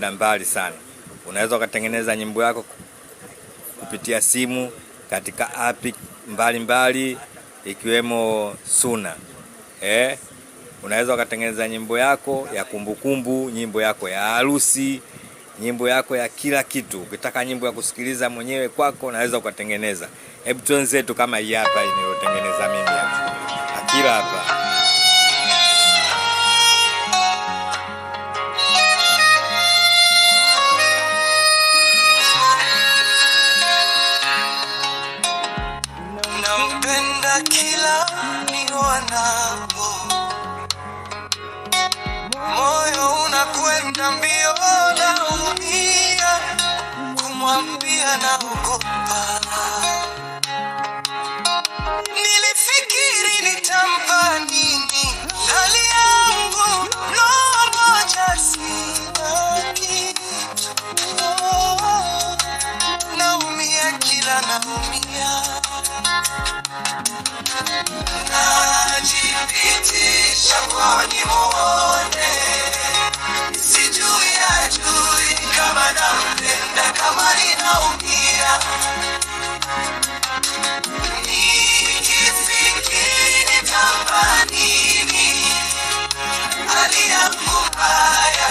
kwenda mbali sana. Unaweza ukatengeneza nyimbo yako kupitia simu katika app mbalimbali ikiwemo Suna. Unaweza ukatengeneza nyimbo yako ya kumbukumbu, nyimbo yako ya harusi, nyimbo yako ya kila kitu. Ukitaka nyimbo ya kusikiliza mwenyewe kwako, unaweza ukatengeneza. Hebu tuanze tu kama hii hapa niliyotengeneza mimi hapa. Akira hapa. Nampenda kila nionapo, moyo unakwenda mbio, naumia kumwambia naogopa. Nilifikiri nitampa nini, hali yangu roho moja sina kitu. Naumia kila naumia, najipitisha kwa nimuone, sijui ajui kama nampenda, kama ninaumia. Nikifikiri nitampa nini, hali yangu mbaya